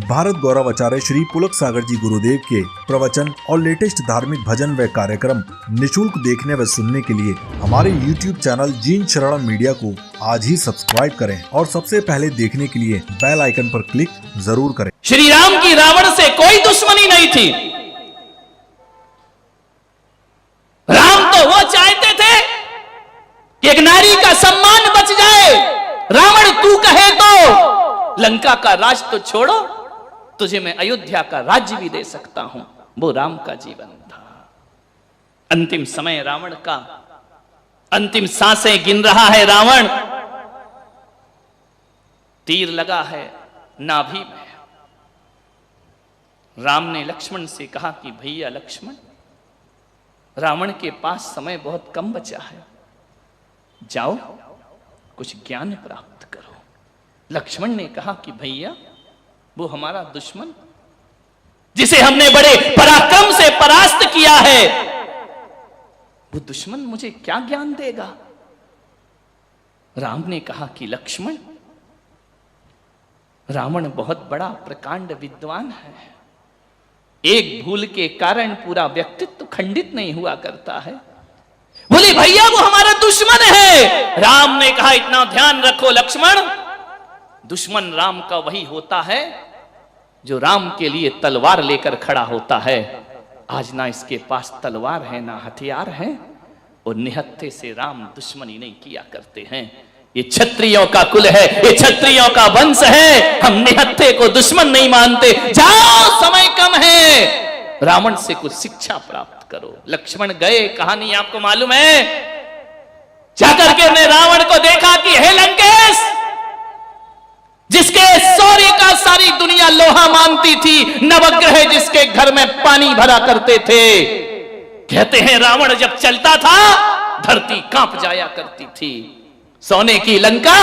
भारत गौरव आचार्य श्री पुलक सागर जी गुरुदेव के प्रवचन और लेटेस्ट धार्मिक भजन व कार्यक्रम निशुल्क देखने व सुनने के लिए हमारे YouTube चैनल जीन शरणम मीडिया को आज ही सब्सक्राइब करें और सबसे पहले देखने के लिए बेल आइकन पर क्लिक जरूर करें। श्री राम की रावण से कोई दुश्मनी नहीं थी। राम तो वो चाहते थे कि एक नारी का सम्मान बच जाए। रावण तू कहे तो लंका का राज तो छोड़ो, तुझे मैं अयोध्या का राज्य भी दे सकता हूं। वो राम का जीवन था। अंतिम समय रावण का, अंतिम सांसें गिन रहा है रावण। तीर लगा है नाभि में। राम ने लक्ष्मण से कहा कि भैया लक्ष्मण, रावण के पास समय बहुत कम बचा है, जाओ कुछ ज्ञान प्राप्त करो। लक्ष्मण ने कहा कि भैया वो हमारा दुश्मन जिसे हमने बड़े पराक्रम से परास्त किया है, वो दुश्मन मुझे क्या ज्ञान देगा। राम ने कहा कि लक्ष्मण, रावण बहुत बड़ा प्रकांड विद्वान है। एक भूल के कारण पूरा व्यक्तित्व खंडित नहीं हुआ करता है। बोले भैया वो हमारा दुश्मन है। राम ने कहा इतना ध्यान रखो लक्ष्मण, दुश्मन राम का वही होता है जो राम के लिए तलवार लेकर खड़ा होता है। आज ना इसके पास तलवार है ना हथियार है, और निहत्थे से राम दुश्मनी नहीं किया करते हैं। ये क्षत्रियों का कुल है, ये क्षत्रियों का वंश है। हम निहत्थे को दुश्मन नहीं मानते। जाओ समय कम है, रावण से कुछ शिक्षा प्राप्त करो। लक्ष्मण गए, कहानी आपको मालूम है। जाकर के ने रावण को देखा कि हे लंकेश, जिसके शौर्य का सारी दुनिया लोहा मानती थी, नवग्रह जिसके घर में पानी भरा करते थे। कहते हैं रावण जब चलता था धरती कांप जाया करती थी। सोने की लंका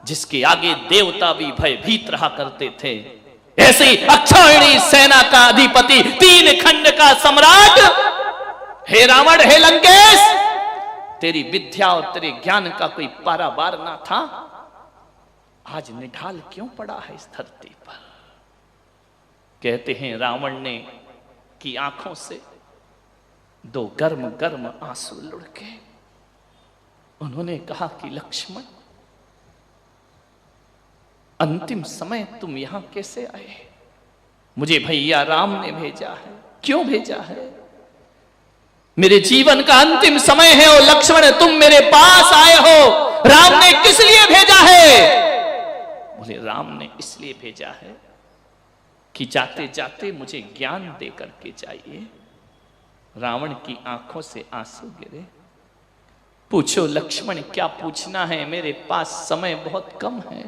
जिसके आगे देवता भी भयभीत रहा करते थे। ऐसी अक्षौहिणी सेना का अधिपति, 3 खंड का सम्राट, हे रावण, हे लंकेश, तेरी विद्या और तेरे ज्ञान का कोई पारावार ना था। आज निढाल क्यों पड़ा है इस धरती पर। कहते हैं रावण ने की आंखों से 2 गर्म गर्म आंसू लुढ़के। उन्होंने कहा कि लक्ष्मण, अंतिम समय तुम यहां कैसे आए। मुझे भैया राम ने भेजा है। क्यों भेजा है। मेरे जीवन का अंतिम समय है और लक्ष्मण तुम मेरे पास आए हो। राम ने किस लिए भेजा है। बोले राम ने इसलिए भेजा है कि जाते जाते मुझे ज्ञान दे करके जाइए। रावण की आंखों से आंसू गिरे। पूछो लक्ष्मण क्या पूछना है, मेरे पास समय बहुत कम है।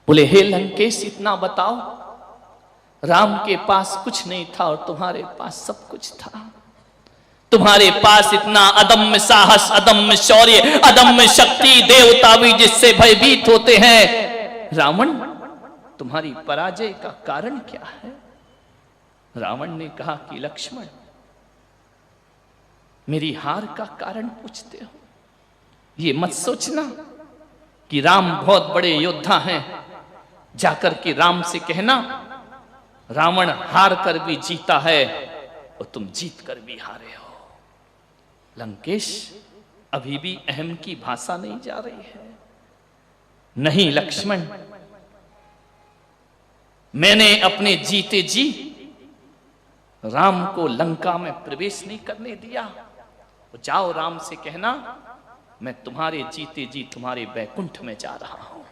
बोले हे लंकेश, इतना बताओ, राम के पास कुछ नहीं था और तुम्हारे पास सब कुछ था। तुम्हारे पास इतना अदम्य साहस, अदम्य शौर्य, अदम्य शक्ति, देवता भी जिससे भयभीत होते हैं। रावण, तुम्हारी पराजय का कारण क्या है। रावण ने कहा कि लक्ष्मण, मेरी हार का कारण पूछते हो। ये मत सोचना कि राम बहुत बड़े योद्धा हैं। जाकर के राम से कहना रावण हार कर भी जीता है और तुम जीत कर भी हारे हो। लंकेश, अभी भी अहम की भाषा नहीं जा रही है। नहीं लक्ष्मण, मैंने अपने जीते जी राम को लंका में प्रवेश नहीं करने दिया। जाओ राम से कहना मैं तुम्हारे जीते जी तुम्हारे वैकुंठ में जा रहा हूं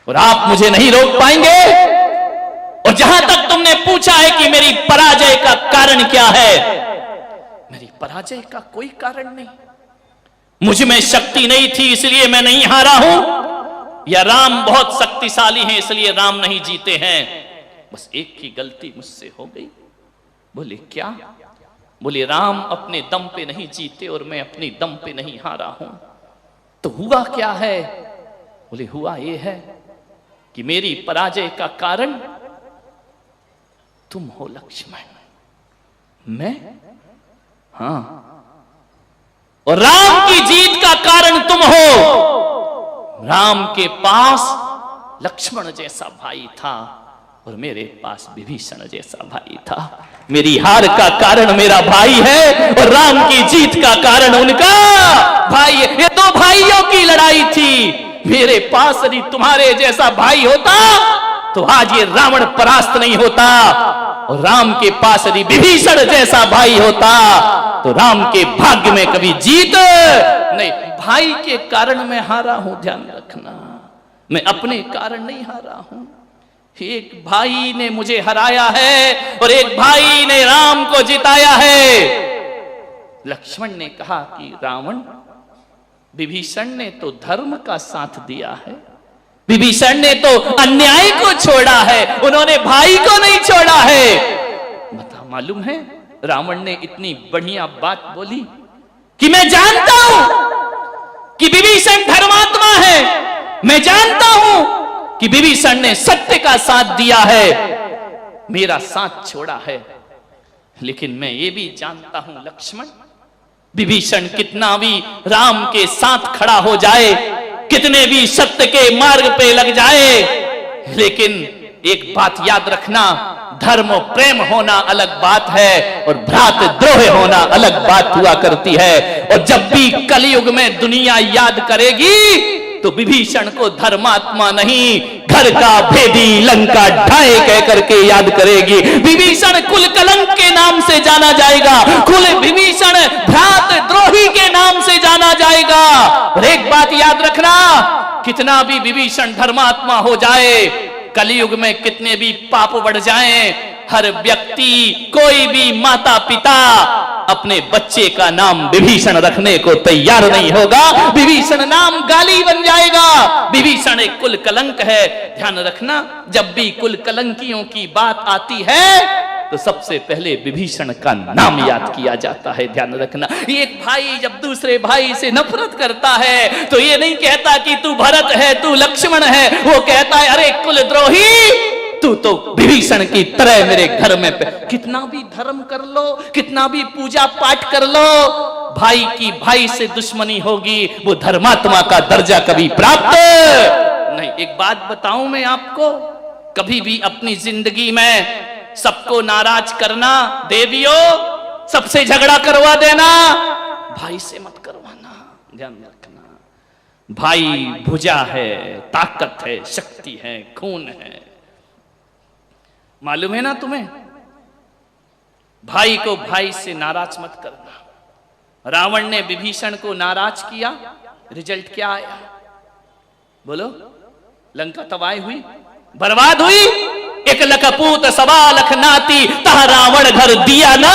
और आप मुझे नहीं रोक पाएंगे। और जहां तक तुमने पूछा है कि मेरी पराजय का कारण क्या है, मेरी पराजय का कोई कारण नहीं। मुझ में शक्ति नहीं थी इसलिए मैं नहीं हारा हूं, या राम बहुत शक्तिशाली हैं इसलिए राम नहीं जीते हैं। बस एक ही गलती मुझसे हो गई। बोले क्या। बोले राम अपने दम पे नहीं जीते और मैं अपने दम पे नहीं हारा हूं। तो हुआ क्या है। बोले हुआ ये है कि मेरी पराजय का कारण तुम हो लक्ष्मण। मैं, हां, और राम की जीत का कारण तुम हो। राम के पास लक्ष्मण जैसा भाई था और मेरे पास विभीषण जैसा भाई था। मेरी हार का कारण मेरा भाई है और राम की जीत का कारण उनका भाई है। ये दो भाइयों की लड़ाई थी। मेरे पास यदि तुम्हारे जैसा भाई होता तो आज ये रावण परास्त नहीं होता, और राम के पास यदि विभीषण जैसा भाई होता तो राम के भाग्य में कभी जीत नहीं। भाई के कारण मैं हारा हूं, ध्यान रखना, मैं अपने कारण नहीं हारा हूं। एक भाई ने मुझे हराया है और एक भाई ने राम को जिताया है। लक्ष्मण ने कहा कि रावण, विभीषण ने तो धर्म का साथ दिया है, विभीषण ने तो अन्याय को छोड़ा है, उन्होंने भाई को नहीं छोड़ा है। बता, मालूम है रावण ने इतनी बढ़िया बात बोली कि मैं जानता हूं कि विभीषण धर्मात्मा है, मैं जानता हूं कि विभीषण ने सत्य का साथ दिया है, मेरा साथ छोड़ा है, लेकिन मैं ये भी जानता हूं लक्ष्मण, विभीषण कितना भी राम के साथ खड़ा हो जाए, कितने भी सत्य के मार्ग पे लग जाए, लेकिन एक बात याद रखना, धर्म और प्रेम होना अलग बात है और भ्रात द्रोह होना अलग बात हुआ करती है। और जब भी कलयुग में दुनिया याद करेगी तो विभीषण को धर्मात्मा नहीं, घर का भेदी लंका ढाए कह करके याद करेगी। विभीषण कुल कलंक के नाम से जाना जाएगा, कुल विभीषण भ्रात द्रोही के नाम से जाना जाएगा। और एक बात याद रखना, कितना भी विभीषण धर्मात्मा हो जाए, कलयुग में कितने भी पाप बढ़ जाएं, हर व्यक्ति, कोई भी माता पिता अपने बच्चे का नाम विभीषण रखने को तैयार नहीं होगा। विभीषण नाम गाली बन जाएगा। विभीषण एक कुल कलंक है। ध्यान रखना, जब भी कुल कलंकियों की बात आती है तो सबसे पहले विभीषण का नाम याद किया जाता है। ध्यान रखना, एक भाई जब दूसरे भाई से नफरत करता है तो ये नहीं कहता कि तू भरत है, तू लक्ष्मण है, वो कहता है अरे कुलद्रोही, तू तो विभीषण की तरह मेरे घर में कितना भी धर्म कर लो, कितना भी पूजा पाठ कर लो, भाई की भाई से दुश्मनी होगी, वो धर्मात्मा का दर्जा कभी प्राप्त नहीं। एक बात बताऊं मैं आपको, कभी भी अपनी जिंदगी में सबको नाराज करना, देवियों सबसे झगड़ा करवा देना, भाई से मत करवाना। ध्यान रखना, भाई भुजा है, ताकत है, शक्ति है, खून है, मालूम है ना तुम्हें। भाई को भाई से नाराज मत करना। रावण ने विभीषण को नाराज किया, रिजल्ट क्या आया बोलो? लंका तबाही हुई, बर्बाद हुई। एक लखपूत सवा लख नाती तह रावण घर दिया ना।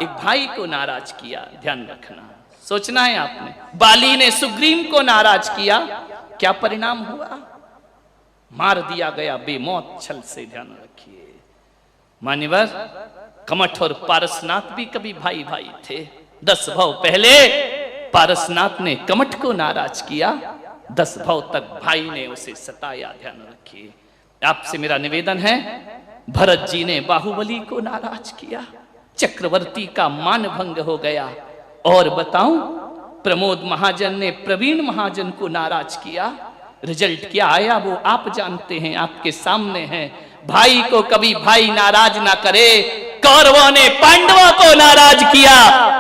एक भाई को नाराज किया, ध्यान रखना, सोचना है आपने। बाली ने सुग्रीव को नाराज किया, क्या परिणाम हुआ? मार दिया गया बेमौत छल से। ध्यान रखिए मान्यवर, कमठ और पारसनाथ भी कभी भाई भाई थे। 10 भव पहले पारसनाथ ने कमठ को नाराज किया, 10 भव तक भाई ने उसे सताया। ध्यान रखिए, आपसे मेरा निवेदन है, भरत जी ने बाहुबली को नाराज किया, चक्रवर्ती का मान भंग हो गया। और बताऊं, प्रमोद महाजन ने प्रवीण महाजन को नाराज किया, रिजल्ट क्या आया वो आप जानते हैं, आपके सामने है। भाई को कभी भाई नाराज ना करे। कौरवों ने पांडवों को नाराज किया,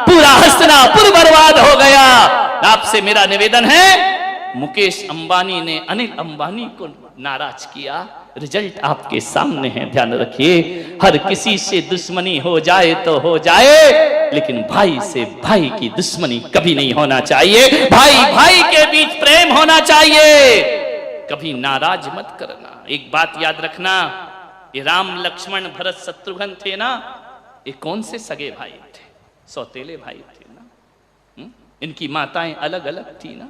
पूरा हस्तिनापुर बर्बाद हो गया। आपसे मेरा निवेदन है, मुकेश अंबानी ने अनिल अंबानी को नाराज किया, रिजल्ट आपके सामने है। ध्यान रखिए, हर किसी से दुश्मनी हो जाए तो हो जाए, लेकिन भाई से भाई की दुश्मनी कभी नहीं होना चाहिए। भाई भाई के बीच प्रेम होना चाहिए, कभी नाराज मत करना। एक बात याद रखना, ये राम लक्ष्मण भरत शत्रुघ्न थे ना, ये कौन से सगे भाई थे? सौतेले भाई थे ना। इनकी माताएं अलग अलग थी ना।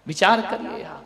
विचार करिए आप,